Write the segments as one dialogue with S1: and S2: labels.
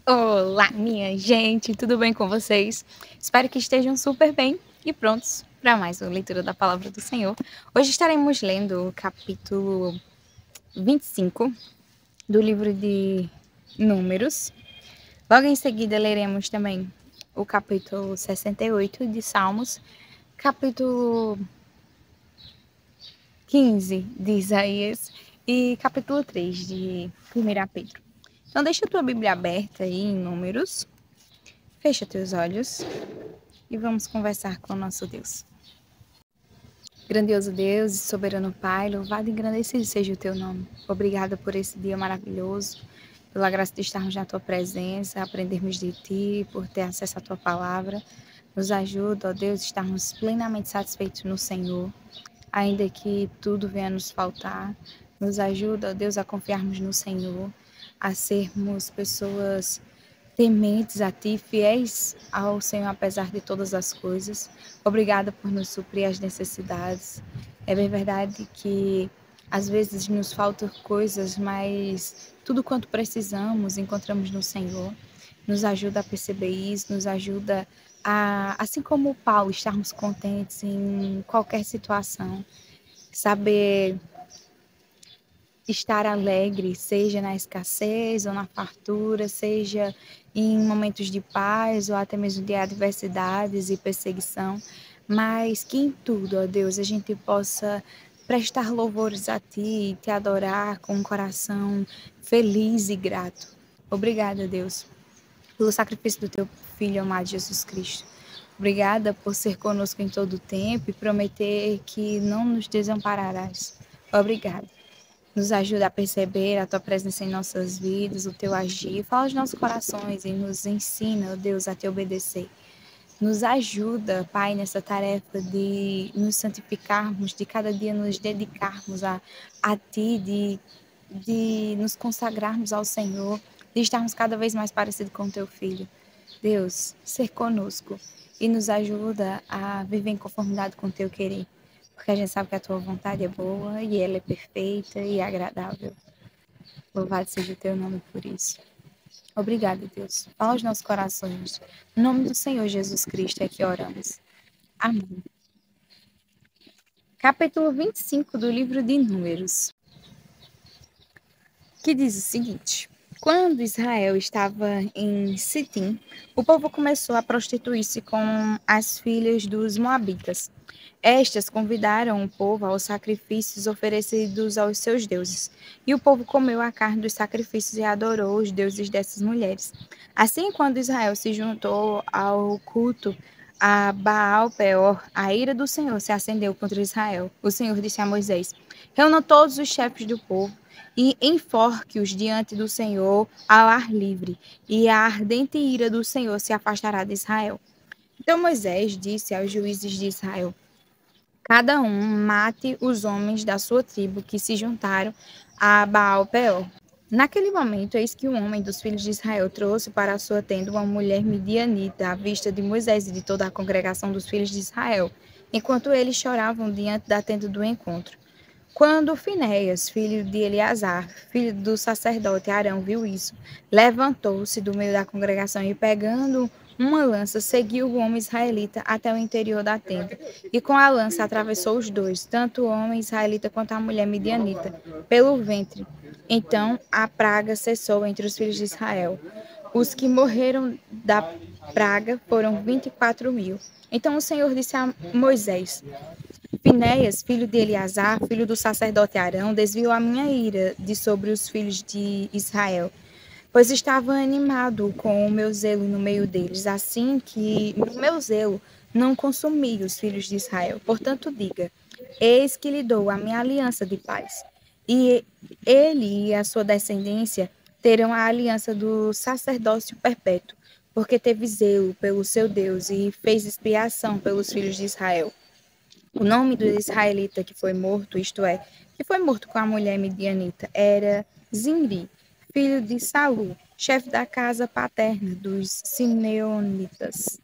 S1: Olá, minha gente, tudo bem com vocês? Espero que estejam super bem e prontos para mais uma leitura da Palavra do Senhor. Hoje estaremos lendo o capítulo 25 do livro de Números. Logo em seguida, leremos também o capítulo 68 de Salmos, capítulo 15 de Isaías e capítulo 3 de 1 Pedro. Então, deixa a tua Bíblia aberta aí em Números. Fecha teus olhos e vamos conversar com o nosso Deus. Grandioso Deus e soberano Pai, louvado e engrandecido seja o teu nome. Obrigada por esse dia maravilhoso, pela graça de estarmos na tua presença, aprendermos de ti, por ter acesso à tua palavra. Nos ajuda, ó Deus, estarmos plenamente satisfeitos no Senhor, ainda que tudo venha nos faltar. Nos ajuda, ó Deus, a confiarmos no Senhor, a sermos pessoas tementes a Ti, fiéis ao Senhor apesar de todas as coisas. Obrigada por nos suprir as necessidades. É bem verdade que às vezes nos faltam coisas, mas tudo quanto precisamos encontramos no Senhor. Nos ajuda a perceber isso, nos ajuda a, assim como Paulo, estarmos contentes em qualquer situação, saber estar alegre, seja na escassez ou na fartura, seja em momentos de paz ou até mesmo de adversidades e perseguição, mas que em tudo, ó Deus, a gente possa prestar louvores a Ti e Te adorar com um coração feliz e grato. Obrigada, Deus, pelo sacrifício do Teu Filho amado Jesus Cristo. Obrigada por ser conosco em todo o tempo e prometer que não nos desampararás. Obrigada. Nos ajuda a perceber a Tua presença em nossas vidas, o Teu agir. Fala aos nossos corações e nos ensina, ó Deus, a Te obedecer. Nos ajuda, Pai, nessa tarefa de nos santificarmos, de cada dia nos dedicarmos a Ti, de nos consagrarmos ao Senhor, de estarmos cada vez mais parecidos com o Teu Filho. Deus, ser conosco e nos ajuda a viver em conformidade com o Teu querer, porque a gente sabe que a Tua vontade é boa e ela é perfeita e agradável. Louvado seja o Teu nome por isso. Obrigada, Deus. Fala aos nossos corações. Em nome do Senhor Jesus Cristo é que oramos. Amém. Capítulo 25 do livro de Números, que diz o seguinte: quando Israel estava em Sitim, o povo começou a prostituir-se com as filhas dos moabitas. Estas convidaram o povo aos sacrifícios oferecidos aos seus deuses, e o povo comeu a carne dos sacrifícios e adorou os deuses dessas mulheres. Assim, quando Israel se juntou ao culto a Baal-Peor, a ira do Senhor se acendeu contra Israel. O Senhor disse a Moisés: reúna todos os chefes do povo e enforque-os diante do Senhor ao ar livre, e a ardente ira do Senhor se afastará de Israel. Então Moisés disse aos juízes de Israel: cada um mate os homens da sua tribo que se juntaram a Baal-Peor. Naquele momento, eis que um homem dos filhos de Israel trouxe para a sua tenda uma mulher midianita à vista de Moisés e de toda a congregação dos filhos de Israel, enquanto eles choravam diante da tenda do encontro. Quando Finéias, filho de Eleazar, filho do sacerdote Arão, viu isso, levantou-se do meio da congregação e, pegando uma lança, seguiu o homem israelita até o interior da tenda. E com a lança atravessou os dois, tanto o homem israelita quanto a mulher midianita, pelo ventre. Então a praga cessou entre os filhos de Israel. Os que morreram da praga foram 24.000. Então o Senhor disse a Moisés: Finéias, filho de Eleazar, filho do sacerdote Arão, desviou a minha ira de sobre os filhos de Israel, pois estava animado com o meu zelo no meio deles, assim que no meu zelo não consumi os filhos de Israel. Portanto, diga: eis que lhe dou a minha aliança de paz, e ele e a sua descendência terão a aliança do sacerdócio perpétuo, porque teve zelo pelo seu Deus e fez expiação pelos filhos de Israel. O nome do israelita que foi morto, isto é, que foi morto com a mulher midianita, era Zimri, filho de Salu, chefe da casa paterna dos Simeonitas.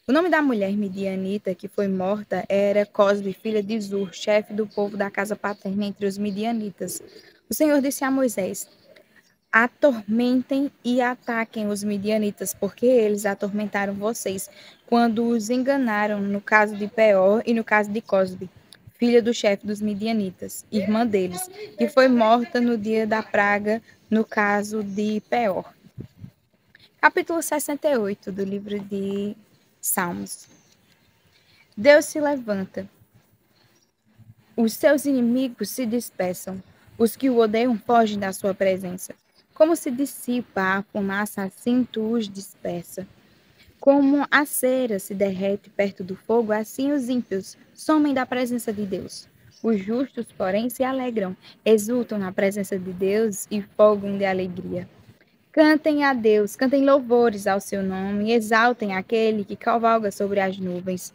S1: O nome da mulher midianita que foi morta era Cosbe, filha de Zur, chefe do povo da casa paterna entre os midianitas. O Senhor disse a Moisés: Atormentem e ataquem os midianitas, porque eles atormentaram vocês quando os enganaram no caso de Peor e no caso de Cosbe, filha do chefe dos midianitas, irmã deles, que foi morta no dia da praga no caso de Peor. Capítulo 68 do livro de Salmos. Deus se levanta. Os seus inimigos se dispersam. Os que o odeiam fogem da sua presença. Como se dissipa a fumaça, assim tu os dispersa. Como a cera se derrete perto do fogo, assim os ímpios somem da presença de Deus. Os justos, porém, se alegram, exultam na presença de Deus e folgam de alegria. Cantem a Deus, cantem louvores ao seu nome, e exaltem aquele que cavalga sobre as nuvens.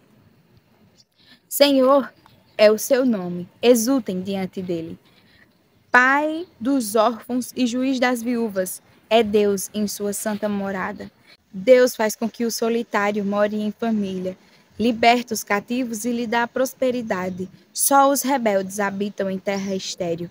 S1: Senhor é o seu nome, exultem diante dele. Pai dos órfãos e juiz das viúvas, é Deus em sua santa morada. Deus faz com que o solitário more em família, liberta os cativos e lhe dá prosperidade. Só os rebeldes habitam em terra estéril.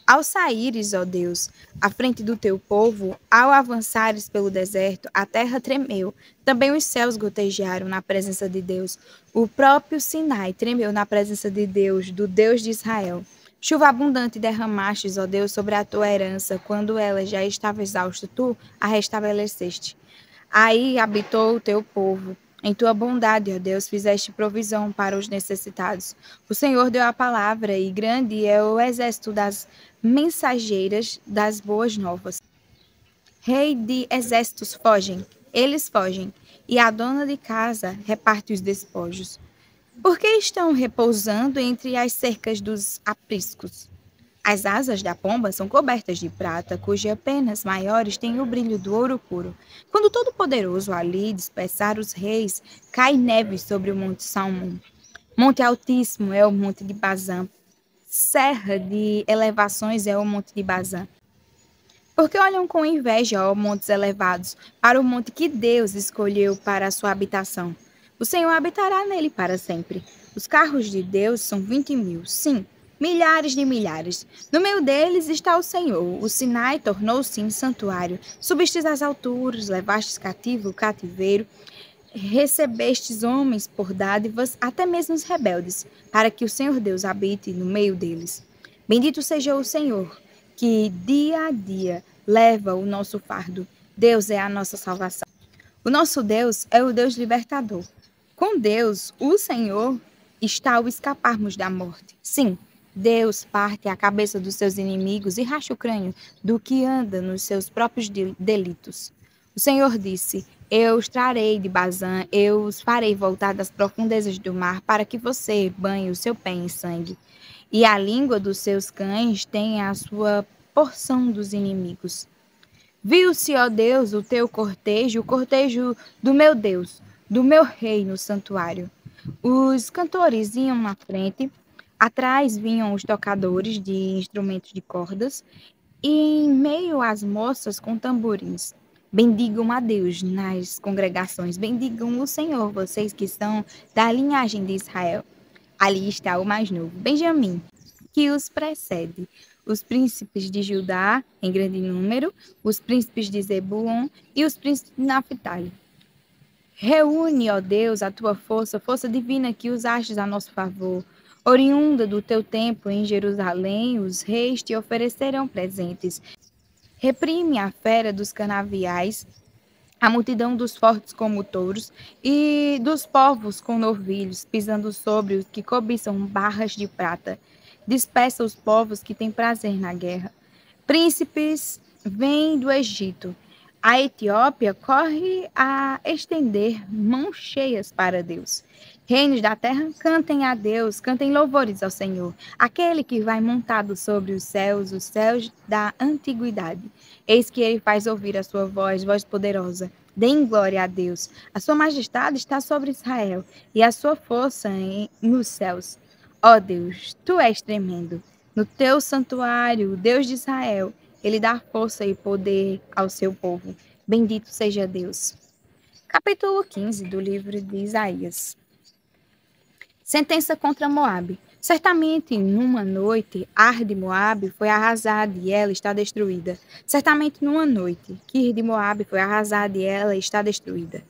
S1: Ao saíres, ó Deus, à frente do teu povo, ao avançares pelo deserto, a terra tremeu. Também os céus gotejaram na presença de Deus. O próprio Sinai tremeu na presença de Deus, do Deus de Israel. Chuva abundante derramastes, ó Deus, sobre a tua herança. Quando ela já estava exausta, tu a restabeleceste. Aí habitou o teu povo. Em tua bondade, ó Deus, fizeste provisão para os necessitados. O Senhor deu a palavra, e grande é o exército das mensageiras das boas novas. Rei de exércitos fogem, eles fogem, e a dona de casa reparte os despojos. Por que estão repousando entre as cercas dos apriscos? As asas da pomba são cobertas de prata, cujas penas maiores têm o brilho do ouro puro. Quando o Todo-Poderoso ali dispersar os reis, cai neve sobre o Monte Salmão. Monte Altíssimo é o Monte de Bazã. Serra de elevações é o Monte de Bazã. Porque olham com inveja, ó montes elevados, para o monte que Deus escolheu para a sua habitação. O Senhor habitará nele para sempre. Os carros de Deus são 20.000, sim, milhares de milhares. No meio deles está o Senhor. O Sinai tornou-se em santuário. Subistes às alturas, levastes cativo o cativeiro, recebestes homens por dádivas, até mesmo os rebeldes, para que o Senhor Deus habite no meio deles. Bendito seja o Senhor, que dia a dia leva o nosso fardo. Deus é a nossa salvação. O nosso Deus é o Deus libertador. Com Deus, o Senhor, está ao escaparmos da morte. Sim, Deus parte a cabeça dos seus inimigos e racha o crânio do que anda nos seus próprios delitos. O Senhor disse: Eu os trarei de Bazã, eu os farei voltar das profundezas do mar, para que você banhe o seu pé em sangue. E a língua dos seus cães tem a sua porção dos inimigos. Viu-se, ó Deus, o cortejo do meu Deus, do meu rei no santuário. Os cantores iam na frente, atrás vinham os tocadores de instrumentos de cordas, e em meio às moças com tamborins. Bendigam a Deus nas congregações, bendigam o Senhor, vocês que são da linhagem de Israel. Ali está o mais novo, Benjamim, que os precede. Os príncipes de Judá, em grande número, os príncipes de Zebulon e os príncipes de Naphtali. Reúne, ó Deus, a tua força, força divina que usastes a nosso favor. Oriunda do teu templo em Jerusalém, os reis te oferecerão presentes. Reprime a fera dos canaviais, a multidão dos fortes como touros e dos povos com novilhos, pisando sobre os que cobiçam barras de prata. Dispersa os povos que têm prazer na guerra. Príncipes vêm do Egito. A Etiópia corre a estender mãos cheias para Deus. Reinos da terra, cantem a Deus, cantem louvores ao Senhor, aquele que vai montado sobre os céus da antiguidade. Eis que ele faz ouvir a sua voz, voz poderosa. Deem glória a Deus. A sua majestade está sobre Israel e a sua força nos céus. Ó Deus, tu és tremendo. No teu santuário, o Deus de Israel, ele dá força e poder ao seu povo. Bendito seja Deus. Capítulo 15 do livro de Isaías. Sentença contra Moabe. Certamente, numa noite, Ar de Moabe foi arrasada e ela está destruída. Certamente, numa noite, Kir de Moabe foi arrasada e ela está destruída.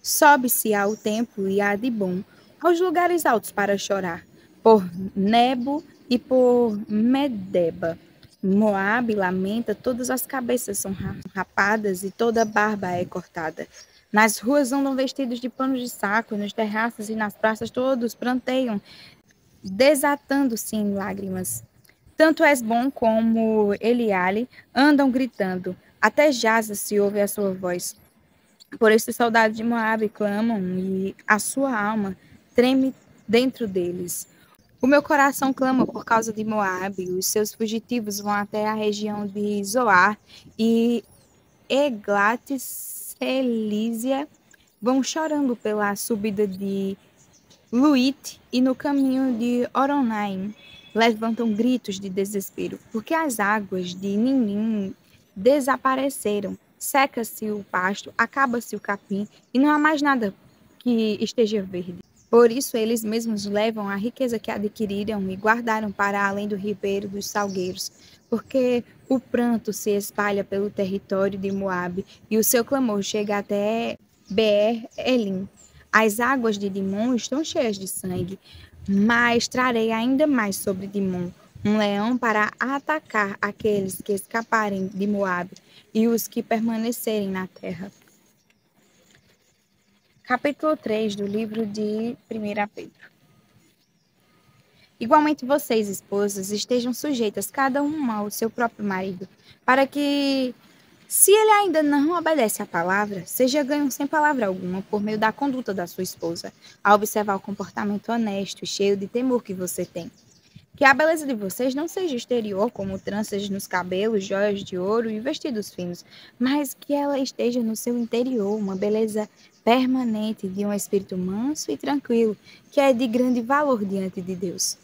S1: Sobe-se ao templo e a Dibom, aos lugares altos para chorar, por Nebo e por Medeba. Moabe lamenta, todas as cabeças são rapadas e toda a barba é cortada. Nas ruas andam vestidos de panos de saco, nos terraços e nas praças todos pranteiam, desatando-se em lágrimas. Tanto Esbom como Eliale andam gritando, até Jaza se ouve a sua voz. Por isso os soldados de Moabe clamam e a sua alma treme dentro deles. O meu coração clama por causa de Moabe, os seus fugitivos vão até a região de Zoar e Eglat-Selísia, vão chorando pela subida de Luit e no caminho de Oronaim levantam gritos de desespero, porque as águas de Ninim desapareceram, seca-se o pasto, acaba-se o capim e não há mais nada que esteja verde. Por isso eles mesmos levam a riqueza que adquiriram e guardaram para além do ribeiro dos salgueiros, porque o pranto se espalha pelo território de Moabe e o seu clamor chega até Beer-Elim. As águas de Dimon estão cheias de sangue, mas trarei ainda mais sobre Dimon, um leão para atacar aqueles que escaparem de Moabe e os que permanecerem na terra. Capítulo 3 do livro de 1 Pedro. Igualmente vocês, esposas, estejam sujeitas cada uma ao seu próprio marido, para que, se ele ainda não obedece à palavra, seja ganho sem palavra alguma por meio da conduta da sua esposa, a observar o comportamento honesto e cheio de temor que você tem. Que a beleza de vocês não seja exterior, como tranças nos cabelos, joias de ouro e vestidos finos, mas que ela esteja no seu interior, uma beleza permanente de um espírito manso e tranquilo, que é de grande valor diante de Deus.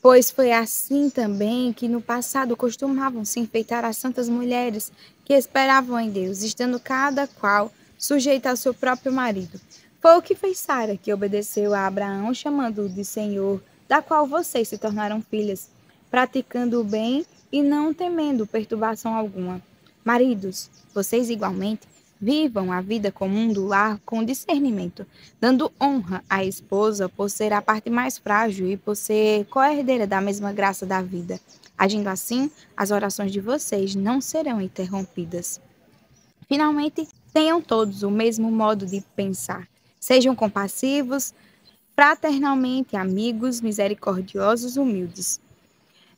S1: Pois foi assim também que no passado costumavam se enfeitar as santas mulheres que esperavam em Deus, estando cada qual sujeita ao seu próprio marido. Foi o que fez Sara, que obedeceu a Abraão, chamando-o de Senhor, da qual vocês se tornaram filhas, praticando o bem e não temendo perturbação alguma. Maridos, vocês igualmente vivam a vida comum do lar com discernimento, dando honra à esposa por ser a parte mais frágil e por ser co-herdeira da mesma graça da vida. Agindo assim, as orações de vocês não serão interrompidas. Finalmente, tenham todos o mesmo modo de pensar. Sejam compassivos, fraternalmente amigos, misericordiosos, humildes.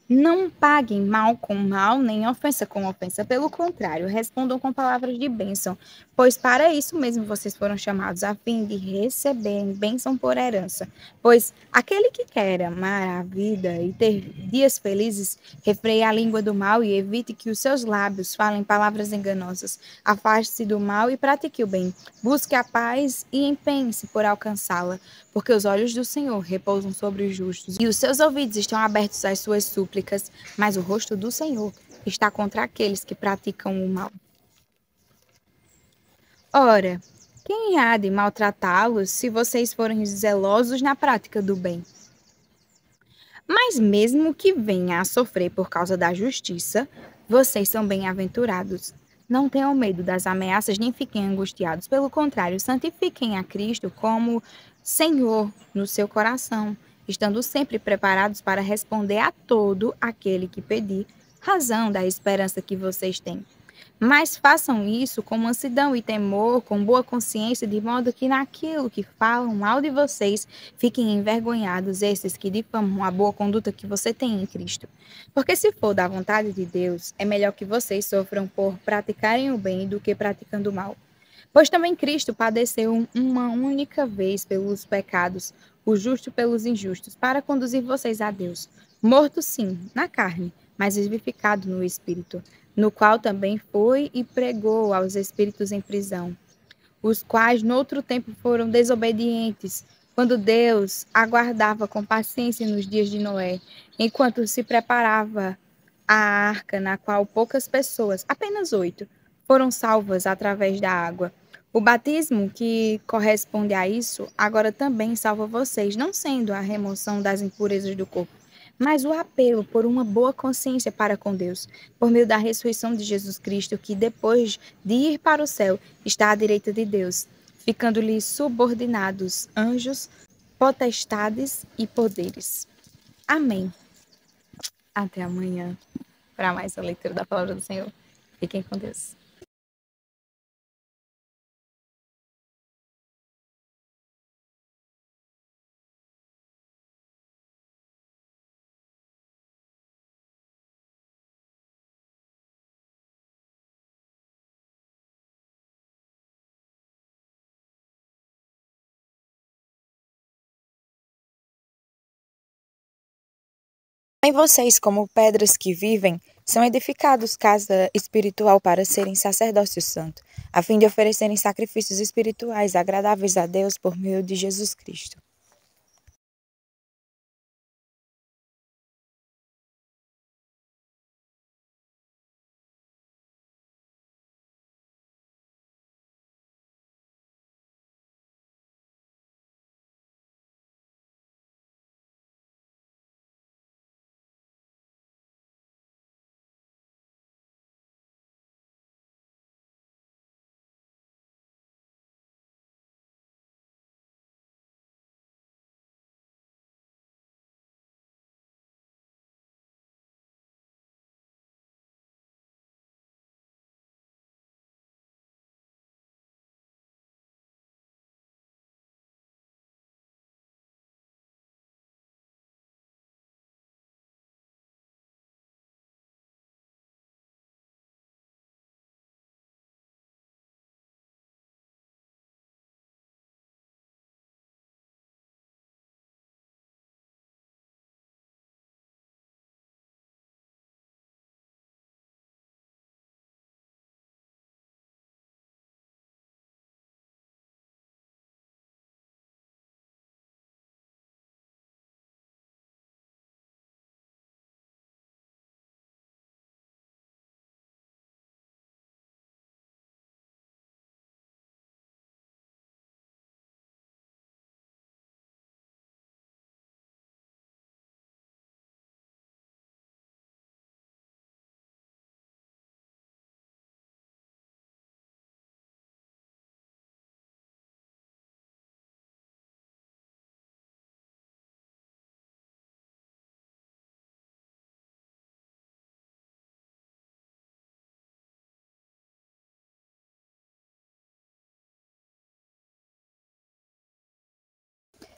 S1: Não paguem mal com mal, nem ofensa com ofensa. Pelo contrário, respondam com palavras de bênção, pois para isso mesmo vocês foram chamados, a fim de receberem bênção por herança. Pois aquele que quer amar a vida e ter dias felizes, refreie a língua do mal e evite que os seus lábios falem palavras enganosas. Afaste-se do mal e pratique o bem. Busque a paz e empenhe-se por alcançá-la, porque os olhos do Senhor repousam sobre os justos e os seus ouvidos estão abertos às suas súplicas, mas o rosto do Senhor está contra aqueles que praticam o mal. Ora, quem há de maltratá-los se vocês forem zelosos na prática do bem? Mas mesmo que venha a sofrer por causa da justiça, vocês são bem-aventurados. Não tenham medo das ameaças nem fiquem angustiados. Pelo contrário, santifiquem a Cristo como Senhor no seu coração, estando sempre preparados para responder a todo aquele que pedir, razão da esperança que vocês têm. Mas façam isso com mansidão e temor, com boa consciência, de modo que naquilo que falam mal de vocês, fiquem envergonhados esses que difamam a boa conduta que você tem em Cristo. Porque se for da vontade de Deus, é melhor que vocês sofram por praticarem o bem do que praticando o mal. Pois também Cristo padeceu uma única vez pelos pecados, o justo pelos injustos, para conduzir vocês a Deus. Morto sim, na carne, mas vivificado no Espírito, no qual também foi e pregou aos espíritos em prisão, os quais noutro tempo foram desobedientes, quando Deus aguardava com paciência nos dias de Noé, enquanto se preparava a arca na qual poucas pessoas, apenas 8, foram salvas através da água. O batismo que corresponde a isso agora também salva vocês, não sendo a remoção das impurezas do corpo, mas o apelo por uma boa consciência para com Deus, por meio da ressurreição de Jesus Cristo, que depois de ir para o céu está à direita de Deus, ficando-lhe subordinados anjos, potestades e poderes. Amém. Até amanhã para mais uma leitura da palavra do Senhor. Fiquem com Deus.
S2: Em vocês, como pedras que vivem, são edificados casa espiritual para serem sacerdócio santo, a fim de oferecerem sacrifícios espirituais agradáveis a Deus por meio de Jesus Cristo.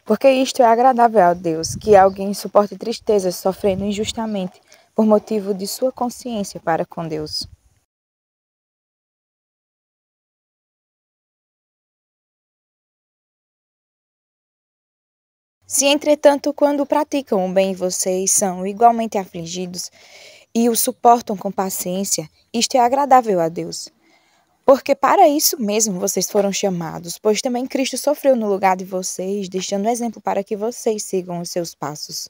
S2: Porque isto é agradável a Deus, que alguém suporte tristezas sofrendo injustamente por motivo de sua consciência para com Deus. Se, entretanto, quando praticam o bem vocês são igualmente afligidos e o suportam com paciência, isto é agradável a Deus. Porque para isso mesmo vocês foram chamados, pois também Cristo sofreu no lugar de vocês, deixando exemplo para que vocês sigam os seus passos.